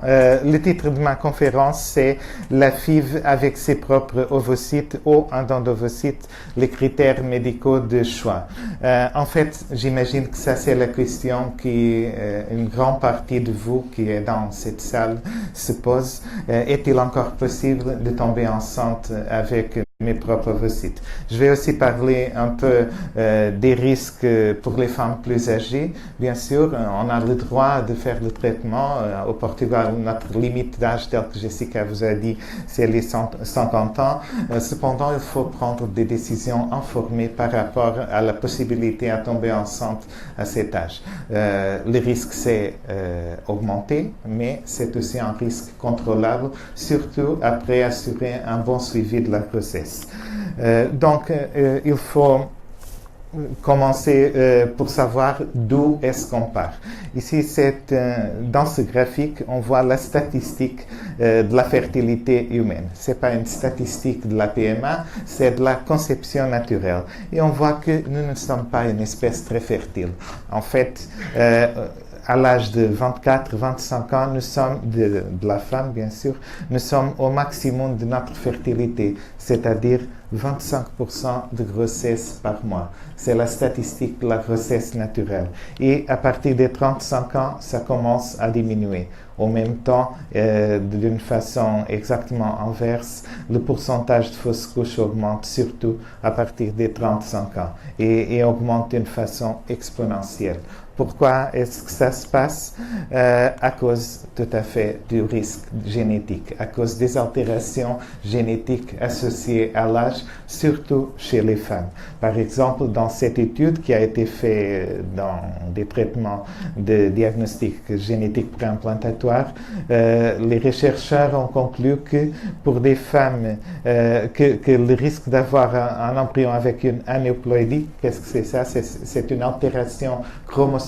Le titre de ma conférence, c'est La FIV avec ses propres ovocytes ou un don d'ovocytes, les critères médicaux de choix. En fait, j'imagine que ça, c'est la question une grande partie de vous qui est dans cette salle se pose. Est-il encore possible de tomber enceinte avec mes propres ovocytes? Je vais aussi parler un peu des risques pour les femmes plus âgées. Bien sûr, on a le droit de faire le traitement. Au Portugal, notre limite d'âge, tel que Jessica vous a dit, c'est les 50 ans. Cependant, il faut prendre des décisions informées par rapport à la possibilité à tomber enceinte à cet âge. Le risque, c'est augmenté, mais c'est aussi un risque contrôlable, surtout après assurer un bon suivi de la grossesse. Donc, il faut commencer pour savoir d'où est-ce qu'on part. Ici, dans ce graphique, on voit la statistique de la fertilité humaine. C'est pas une statistique de la PMA, c'est de la conception naturelle. Et on voit que nous ne sommes pas une espèce très fertile. En fait, à l'âge de 24-25 ans, nous sommes, de la femme bien sûr, nous sommes au maximum de notre fertilité, c'est-à-dire 25% de grossesse par mois. C'est la statistique de la grossesse naturelle. Et à partir des 35 ans, ça commence à diminuer. En même temps, d'une façon exactement inverse, le pourcentage de fausses couches augmente surtout à partir des 35 ans et augmente d'une façon exponentielle. Pourquoi est-ce que ça se passe? À cause tout à fait du risque génétique, à cause des altérations génétiques associées à l'âge, surtout chez les femmes. Par exemple, dans cette étude qui a été faite dans des traitements de diagnostic génétique préimplantatoire, les chercheurs ont conclu que pour des femmes, que le risque d'avoir un embryon avec une anéuploïdie, qu'est-ce que c'est ça? C'est une altération chromosomique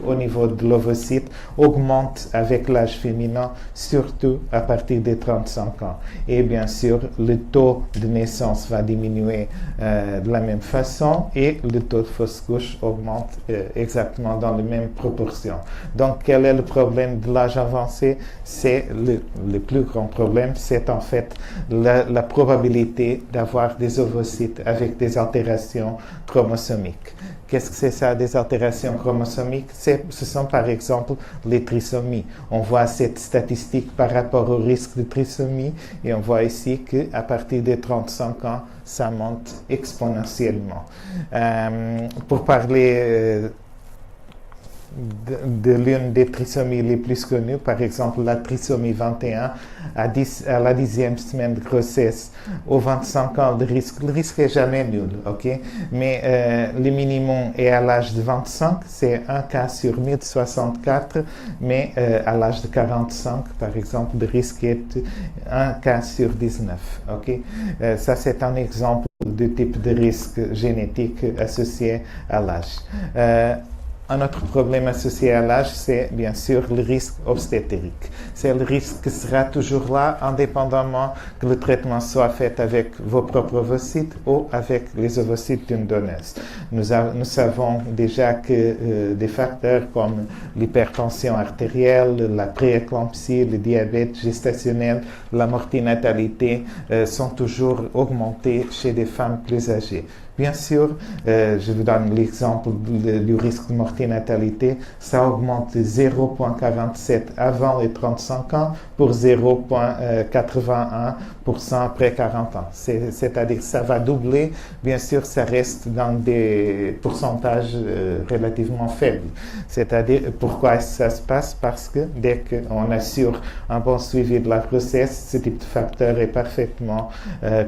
au niveau de l'ovocyte, augmente avec l'âge féminin, surtout à partir des 35 ans. Et bien sûr, le taux de naissance va diminuer de la même façon et le taux de fausse couche augmente exactement dans les mêmes proportions. Donc, quel est le problème de l'âge avancé? C'est le plus grand problème, c'est en fait la probabilité d'avoir des ovocytes avec des altérations chromosomiques. Qu'est-ce que c'est ça, des altérations chromosomiques? Ce sont par exemple les trisomies. On voit cette statistique par rapport au risque de trisomie et on voit ici qu'à partir des 35 ans, ça monte exponentiellement. Pour parler de l'une des trisomies les plus connues, par exemple la trisomie 21, à la 10e semaine de grossesse, aux 25 ans de risque. Le risque est jamais nul, ok? Mais le minimum est à l'âge de 25, c'est un cas sur 1064, mais à l'âge de 45, par exemple, le risque est un cas sur 19, ok? Ça, c'est un exemple du type de risque génétique associé à l'âge. Un autre problème associé à l'âge, c'est bien sûr le risque obstétrique. C'est le risque qui sera toujours là, indépendamment que le traitement soit fait avec vos propres ovocytes ou avec les ovocytes d'une donneuse. Nous savons déjà que des facteurs comme l'hypertension artérielle, la prééclampsie, le diabète gestationnel, la mortinatalité sont toujours augmentés chez des femmes plus âgées. Bien sûr, je vous donne l'exemple du risque de mortinatalité, ça augmente de 0,47 avant les 35 ans pour 0,81% après 40 ans. C'est-à-dire que ça va doubler. Bien sûr, ça reste dans des pourcentages relativement faibles. C'est-à-dire, pourquoi ça se passe? Parce que dès qu'on assure un bon suivi de la grossesse, ce type de facteur est parfaitement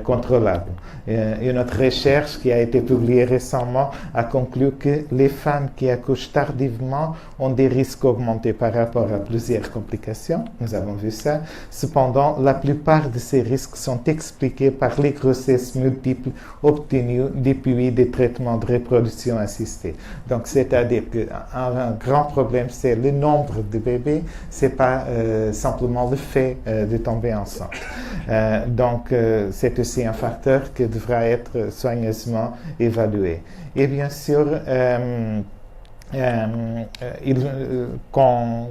contrôlable. Une autre recherche qui a été publiée récemment a conclu que les femmes qui accouchent tardivement ont des risques augmentés par rapport à plusieurs complications. Nous avons vu ça. Cependant, la plupart de ces risques sont expliqués par les grossesses multiples obtenues depuis des traitements de reproduction assistée. Donc, c'est-à-dire qu'un grand problème, c'est le nombre de bébés, c'est pas simplement le fait de tomber enceinte. Donc, c'est aussi un facteur qui devra être soigneusement évalué. Et bien sûr, Quand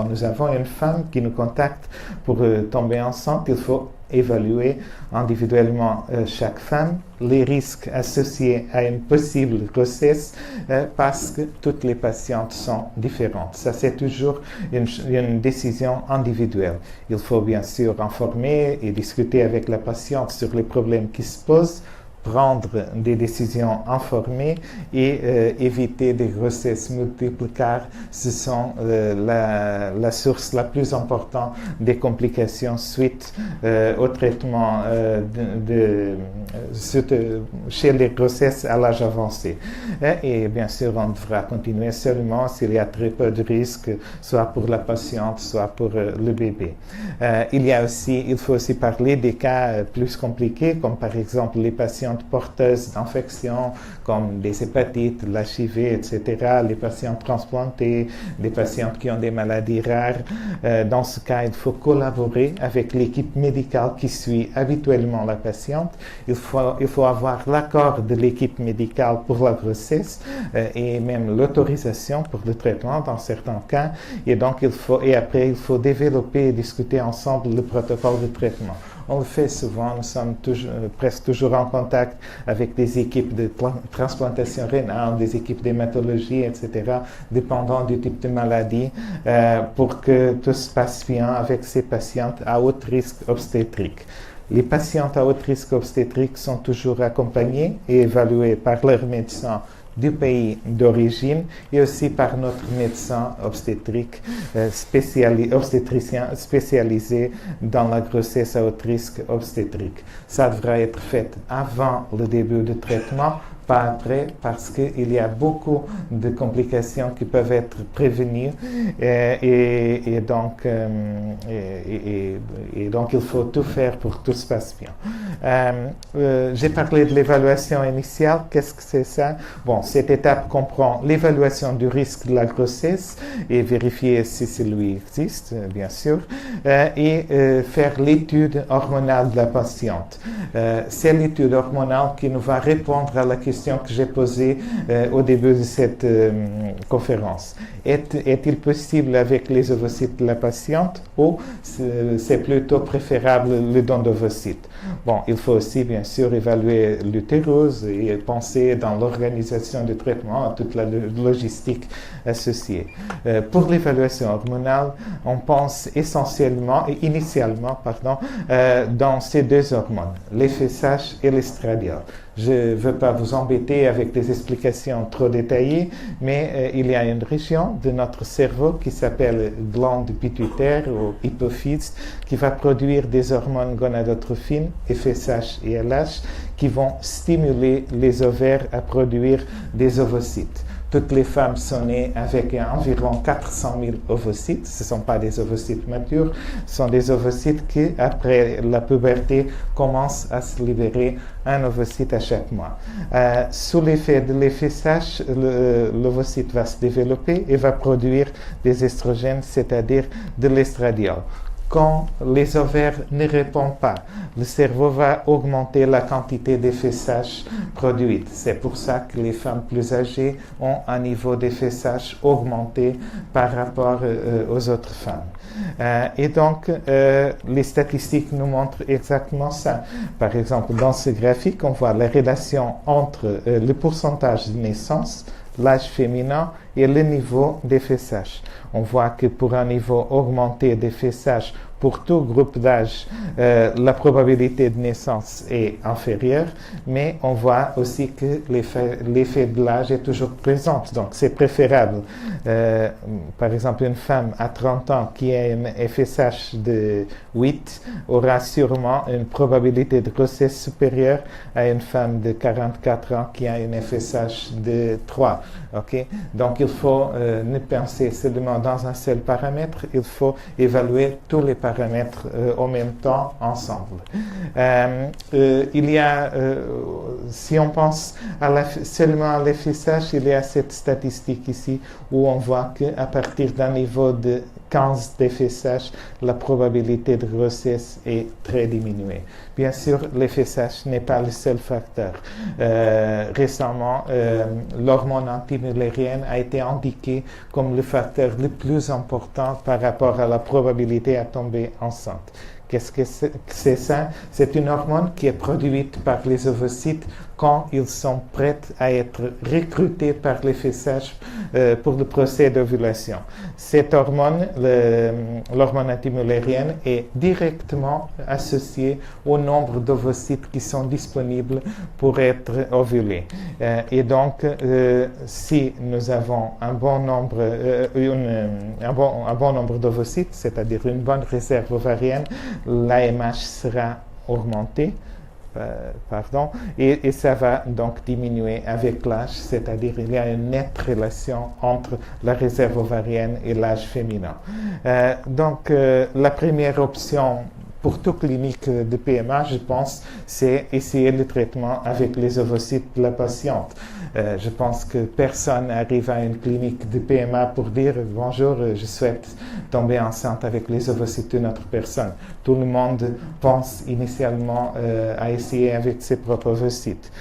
nous avons une femme qui nous contacte pour tomber enceinte, il faut évaluer individuellement chaque femme, les risques associés à une possible grossesse parce que toutes les patientes sont différentes. Ça, c'est toujours une décision individuelle. Il faut bien sûr informer et discuter avec la patiente sur les problèmes qui se posent, prendre des décisions informées et éviter des grossesses multiples car ce sont la source la plus importante des complications suite au traitement chez les grossesses à l'âge avancé. Et bien sûr, on devra continuer seulement s'il y a très peu de risques, soit pour la patiente, soit pour le bébé. Il faut aussi parler des cas plus compliqués, comme par exemple les patients porteuses d'infections comme des hépatites, l'HIV, etc., les patients transplantés, des patients qui ont des maladies rares. Dans ce cas, il faut collaborer avec l'équipe médicale qui suit habituellement la patiente. Il faut avoir l'accord de l'équipe médicale pour la grossesse et même l'autorisation pour le traitement dans certains cas. Et donc, après, il faut développer et discuter ensemble le protocole de traitement. On le fait souvent, nous sommes presque toujours en contact avec des équipes de transplantation rénale, des équipes d'hématologie, etc., dépendant du type de maladie, pour que tout se passe bien avec ces patientes à haut risque obstétrique. Les patientes à haut risque obstétrique sont toujours accompagnées et évaluées par leur médecin du pays d'origine et aussi par notre médecin obstétricien spécialisé dans la grossesse à haut risque obstétrique. Ça devra être fait avant le début du traitement, pas après, parce qu'il y a beaucoup de complications qui peuvent être prévenues et donc il faut tout faire pour que tout se passe bien. J'ai parlé de l'évaluation initiale. Qu'est-ce que c'est ça? Bon, cette étape comprend l'évaluation du risque de la grossesse et vérifier si celui existe, bien sûr, et faire l'étude hormonale de la patiente. C'est l'étude hormonale qui nous va répondre à la question que j'ai posée au début de cette conférence. Est-il possible avec les ovocytes de la patiente ou c'est plutôt préférable le don d'ovocytes? Bon, il faut aussi bien sûr évaluer l'utérus et penser dans l'organisation du traitement à toute la logistique associée. Pour l'évaluation hormonale, on pense initialement, dans ces deux hormones, les FSH et l'estradiol. Je ne veux pas vous embêter avec des explications trop détaillées, mais il y a une région de notre cerveau qui s'appelle glande pituitaire ou hypophyse qui va produire des hormones gonadotrophines, FSH et LH, qui vont stimuler les ovaires à produire des ovocytes. Toutes les femmes sont nées avec environ 400 000 ovocytes. Ce ne sont pas des ovocytes matures, ce sont des ovocytes qui, après la puberté, commencent à se libérer un ovocyte à chaque mois. Sous l'effet de l'FSH, l'ovocyte va se développer et va produire des estrogènes, c'est-à-dire de l'estradiol. Quand les ovaires ne répondent pas, le cerveau va augmenter la quantité de FSH produite. C'est pour ça que les femmes plus âgées ont un niveau de FSH augmenté par rapport aux autres femmes. Et donc, les statistiques nous montrent exactement ça. Par exemple, dans ce graphique, on voit la relation entre le pourcentage de naissance, l'âge féminin et le niveau des FSH. On voit que pour un niveau augmenté des FSH, pour tout groupe d'âge, la probabilité de naissance est inférieure, mais on voit aussi que l'effet de l'âge est toujours présent. Donc, c'est préférable. Par exemple, une femme à 30 ans qui a une FSH de 8 aura sûrement une probabilité de grossesse supérieure à une femme de 44 ans qui a une FSH de 3. Okay? Donc, il faut ne penser seulement dans un seul paramètre, il faut évaluer tous les paramètres en même temps ensemble. Si on pense seulement à l'FSH, il y a cette statistique ici où on voit qu'à partir d'un niveau de 15 d'FSH, la probabilité de grossesse est très diminuée. Bien sûr, l'FSH n'est pas le seul facteur. Récemment, l'hormone antimullérienne a été indiquée comme le facteur le plus important par rapport à la probabilité à tomber enceinte. Qu'est-ce que c'est ça? C'est une hormone qui est produite par les ovocytes quand ils sont prêts à être recrutés par les FSH pour le procès d'ovulation. Cette hormone, l'hormone antimullérienne, est directement associée au nombre d'ovocytes qui sont disponibles pour être ovulés. Et donc, si nous avons un bon nombre, un bon nombre d'ovocytes, c'est-à-dire une bonne réserve ovarienne, l'AMH sera augmenté, et ça va donc diminuer avec l'âge, c'est-à-dire il y a une nette relation entre la réserve ovarienne et l'âge féminin. Donc la première option pour toute clinique de PMA, je pense, c'est essayer le traitement avec les ovocytes de la patiente. Je pense que personne n'arrive à une clinique de PMA pour dire « Bonjour, je souhaite tomber enceinte avec les ovocytes d'une autre personne ». Tout le monde pense initialement à essayer avec ses propres ovocytes.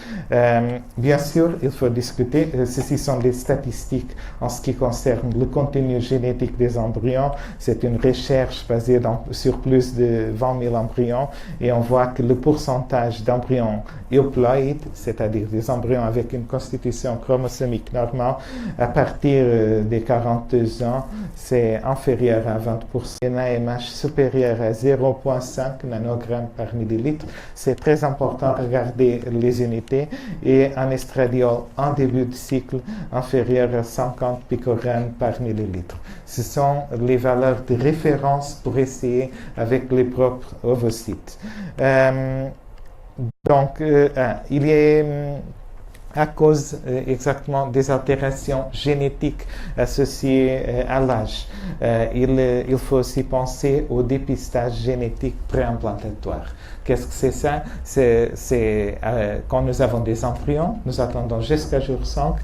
Bien sûr, il faut discuter. Ceci sont des statistiques en ce qui concerne le contenu génétique des embryons. C'est une recherche basée sur plus de 20 000 embryons et on voit que le pourcentage d'embryons euploïdes, c'est-à-dire des embryons avec une constitution chromosomique normale, à partir des 42 ans, c'est inférieur à 20%. Un AMH supérieur à 0,5 nanogrammes par millilitre. C'est très important de regarder les unités et un estradiol en début de cycle inférieur à 50 picogrammes par millilitre. Ce sont les valeurs de référence pour essayer avec les propres ovocytes. Donc, il y a à cause exactement des altérations génétiques associées à l'âge. Il faut aussi penser au dépistage génétique préimplantatoire. Qu'est-ce que c'est ça? C'est quand nous avons des embryons, nous attendons jusqu'à jour 5,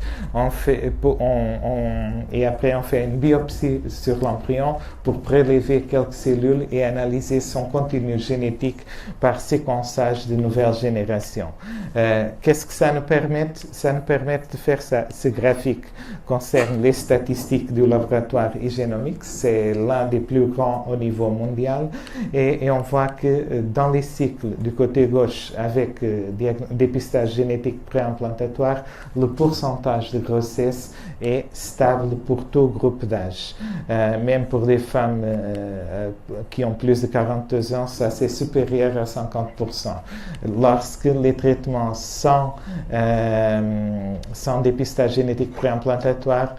et après on fait une biopsie sur l'embryon pour prélever quelques cellules et analyser son contenu génétique par séquençage de nouvelle génération. Qu'est-ce que ça nous permet? Ça nous permet de faire ça. Ce graphique concerne les statistiques du laboratoire Igenomix. C'est l'un des plus grands au niveau mondial. Et on voit que dans les cycles du côté gauche avec dépistage génétique préimplantatoire, le pourcentage de grossesse est stable pour tout groupe d'âge. Même pour les femmes qui ont plus de 42 ans, ça c'est supérieur à 50%. Lorsque les traitements sans dépistage génétique préimplantatoire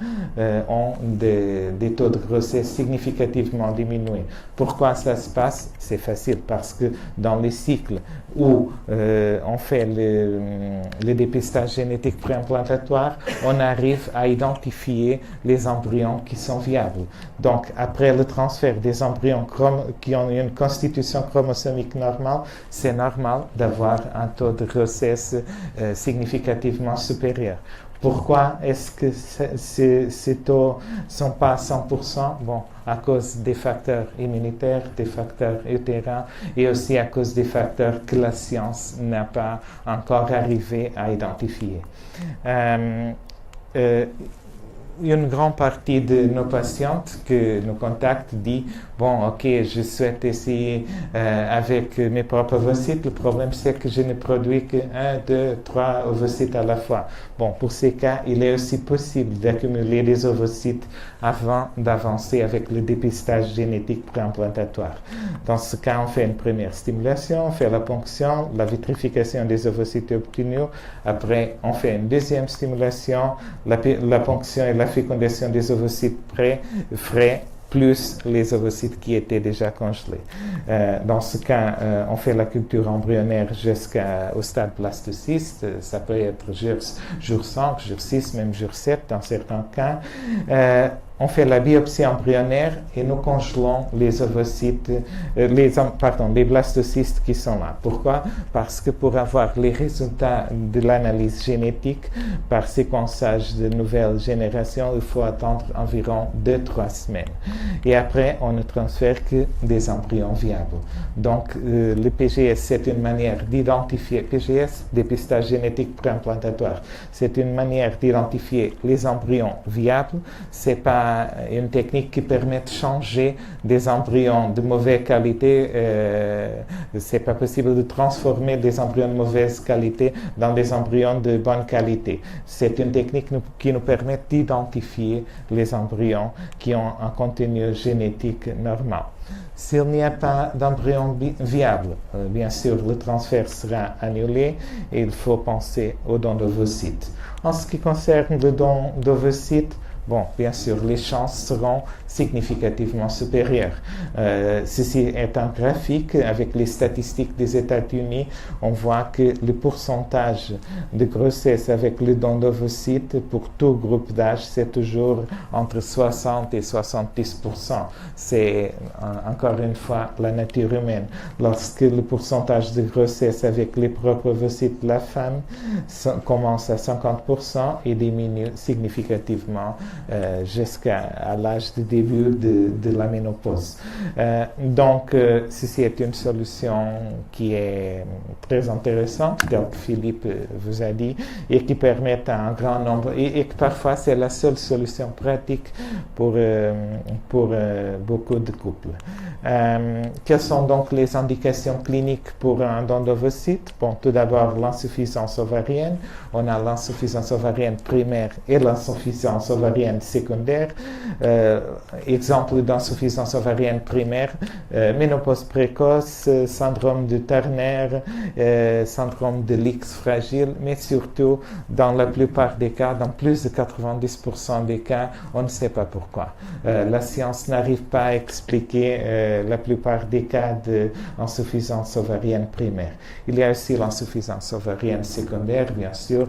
ont des taux de grossesse significativement diminués. Pourquoi ça se passe? C'est facile parce que dans les cycles où on fait le dépistage génétique préimplantatoire, on arrive à identifier les embryons qui sont viables. Donc, après le transfert des embryons qui ont une constitution chromosomique normale, c'est normal d'avoir un taux de grossesse significativement supérieur. Pourquoi est-ce que ces taux ne sont pas à 100%? Bon, à cause des facteurs immunitaires, des facteurs utérins et aussi à cause des facteurs que la science n'a pas encore arrivé à identifier. Une grande partie de nos patientes que nous contactent dit « Bon, ok, je souhaite essayer avec mes propres ovocytes. Le problème, c'est que je ne produis que 1, 2, 3 ovocytes à la fois. » Bon, pour ces cas, il est aussi possible d'accumuler des ovocytes avant d'avancer avec le dépistage génétique préimplantatoire. Dans ce cas, on fait une première stimulation, on fait la ponction, la vitrification des ovocytes obtenus. Après, on fait une deuxième stimulation, la ponction et la fécondation des ovocytes frais, plus les ovocytes qui étaient déjà congelés. Dans ce cas, on fait la culture embryonnaire jusqu'au stade blastocyste. Ça peut être jour 5, jour 6, même jour 7 dans certains cas. on fait la biopsie embryonnaire et nous congelons les ovocytes, les blastocystes qui sont là. Pourquoi? Parce que pour avoir les résultats de l'analyse génétique par séquençage de nouvelle génération, il faut attendre environ 2-3 semaines. Et après, on ne transfère que des embryons viables. Donc, le PGS, c'est une manière d'identifier, PGS, dépistage génétique préimplantatoire, c'est une manière d'identifier les embryons viables. C'est pas une technique qui permet de changer des embryons de mauvaise qualité. C'est pas possible de transformer des embryons de mauvaise qualité dans des embryons de bonne qualité. C'est une technique qui nous permet d'identifier les embryons qui ont un contenu génétique normal. S'il n'y a pas d'embryon viable, bien sûr, le transfert sera annulé et il faut penser au don d'ovocytes. En ce qui concerne le don d'ovocytes, bon, bien sûr, les chances seront significativement supérieures. Ceci est un graphique avec les statistiques des États-Unis. On voit que le pourcentage de grossesse avec le don d'ovocytes pour tout groupe d'âge, c'est toujours entre 60 et 70%. C'est encore une fois la nature humaine. Lorsque le pourcentage de grossesse avec les propres ovocytes de la femme commence à 50% et diminue significativement jusqu'à l'âge de début de la ménopause. Donc, ceci est une solution qui est très intéressante, comme Philippe vous a dit, et qui permet à un grand nombre, et que parfois c'est la seule solution pratique pour beaucoup de couples. Quelles sont donc les indications cliniques pour un don d'ovocytes? Bon, tout d'abord, l'insuffisance ovarienne. On a l'insuffisance ovarienne primaire et l'insuffisance ovarienne secondaire. Exemple d'insuffisance ovarienne primaire, ménopause précoce, syndrome de Turner, syndrome de l'X fragile, mais surtout, dans la plupart des cas, dans plus de 90% des cas, on ne sait pas pourquoi. La science n'arrive pas à expliquer la plupart des cas d'insuffisance ovarienne primaire. Il y a aussi l'insuffisance ovarienne secondaire, bien sûr,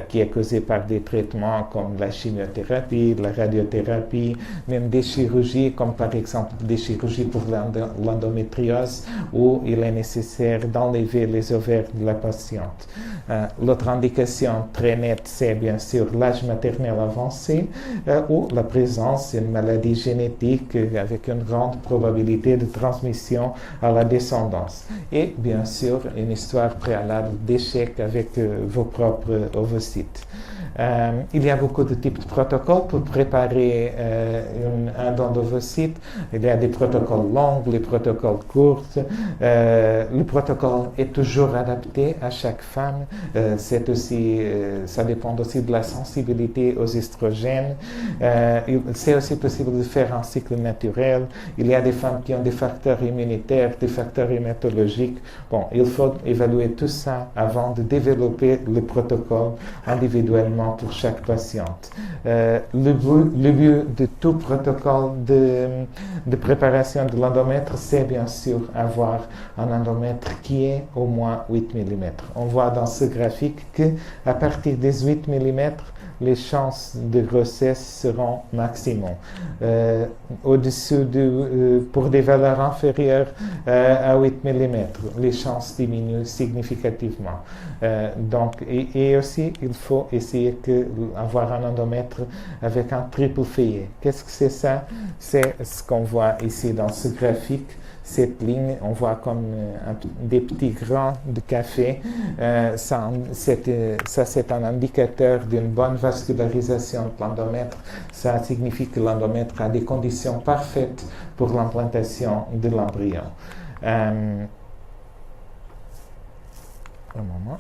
qui est causée par des traitements comme la chimiothérapie, la radiothérapie, même des chirurgies, comme par exemple des chirurgies pour l'endométriose, où il est nécessaire d'enlever les ovaires de la patiente. L'autre indication très nette, c'est bien sûr l'âge maternel avancé ou la présence d'une maladie génétique avec une grande probabilité de transmission à la descendance. Et bien sûr, une histoire préalable d'échec avec vos propres ovocytes. Il y a beaucoup de types de protocoles pour préparer un don d'ovocytes. Il y a des protocoles longs, les protocoles courts. Le protocole est toujours adapté à chaque femme. Ça dépend aussi de la sensibilité aux estrogènes. C'est aussi possible de faire un cycle naturel. Il y a des femmes qui ont des facteurs immunitaires, des facteurs hématologiques. Bon, il faut évaluer tout ça avant de développer le protocole individuellement pour chaque patiente. Le but de tout protocole de préparation de l'endomètre, c'est bien sûr avoir un endomètre qui est au moins 8 mm. On voit dans ce graphique qu'à partir des 8 mm, les chances de grossesse seront maximum. Pour des valeurs inférieures à 8 mm, les chances diminuent significativement. Et aussi, il faut essayer d'avoir un endomètre avec un triple feuillet. Qu'est-ce que c'est ça? C'est ce qu'on voit ici dans ce graphique. Cette ligne, on voit comme des petits grains de café. Ça, c'est un indicateur d'une bonne vascularisation de l'endomètre. Ça signifie que l'endomètre a des conditions parfaites pour l'implantation de l'embryon. Un moment.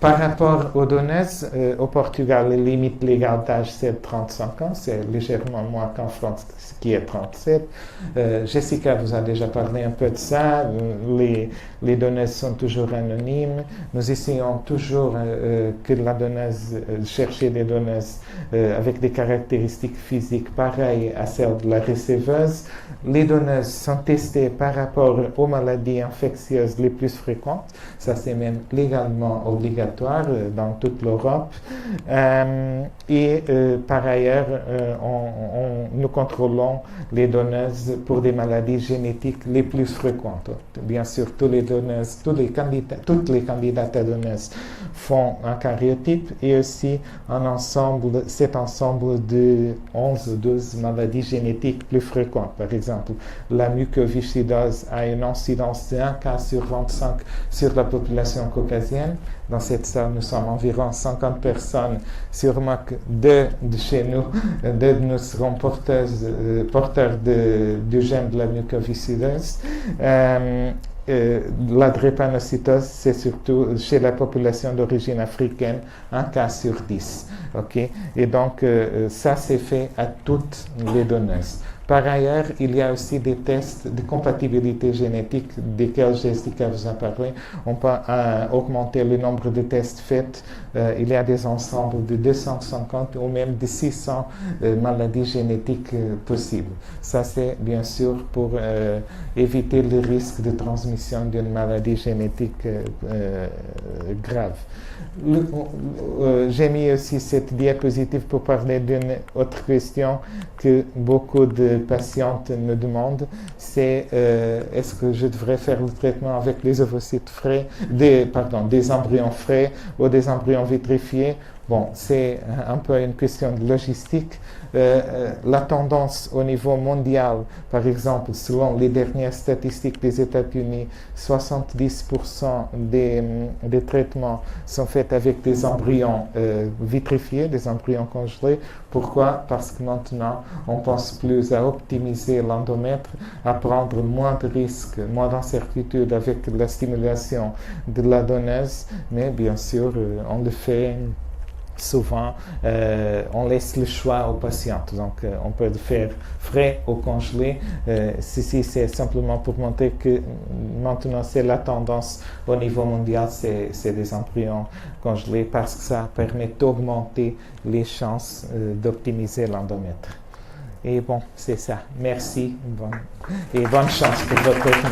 Par rapport aux donneuses, au Portugal, la limite légale d'âge, c'est 35 ans. C'est légèrement moins qu'en France, qui est 37. Jessica vous a déjà parlé un peu de ça. Les donneuses sont toujours anonymes. Nous essayons toujours que la donneuse, chercher des donneuses avec des caractéristiques physiques pareilles à celles de la receveuse. Les donneuses sont testées par rapport aux maladies infectieuses les plus fréquentes. Ça, c'est même légalement obligatoire dans toute l'Europe. Par ailleurs, nous contrôlons les donneuses pour des maladies génétiques les plus fréquentes. Bien sûr, toutes les candidates à donneuses font un karyotype et aussi cet ensemble de 11 ou 12 maladies génétiques plus fréquentes. Par exemple, la mucoviscidose a une incidence de 1 cas sur 25 sur la population caucasienne. Dans cette salle, nous sommes environ 50 personnes. Sûrement que deux de chez nous, deux de nous seront porteurs du gène de la mucoviscidose. La drépanocytose, c'est surtout chez la population d'origine africaine, 1 cas sur 10. Okay? Et donc, ça, c'est fait à toutes les donneuses. Par ailleurs, il y a aussi des tests de compatibilité génétique desquels Jessica vous a parlé. On peut augmenter le nombre de tests faits. Il y a des ensembles de 250 ou même de 600 maladies génétiques possibles. Ça, c'est bien sûr pour éviter le risque de transmission d'une maladie génétique grave. J'ai mis aussi cette diapositive pour parler d'une autre question que beaucoup de patientes me demandent, c'est est-ce que je devrais faire le traitement avec les ovocytes frais, des embryons frais ou des embryons vitrifiés. Bon, c'est un peu une question de logistique. La tendance au niveau mondial, par exemple, selon les dernières statistiques des États-Unis, 70% des traitements sont faits avec des embryons vitrifiés, des embryons congelés. Pourquoi? Parce que maintenant, on pense plus à optimiser l'endomètre, à prendre moins de risques, moins d'incertitudes avec la stimulation de la donneuse, mais bien sûr, on le fait. Souvent, on laisse le choix aux patientes. Donc, on peut le faire frais ou congelé. Ceci, c'est simplement pour montrer que maintenant, c'est la tendance au niveau mondial, c'est des embryons congelés parce que ça permet d'augmenter les chances d'optimiser l'endomètre. Et bon, c'est ça. Merci et bonne chance pour votre traitement.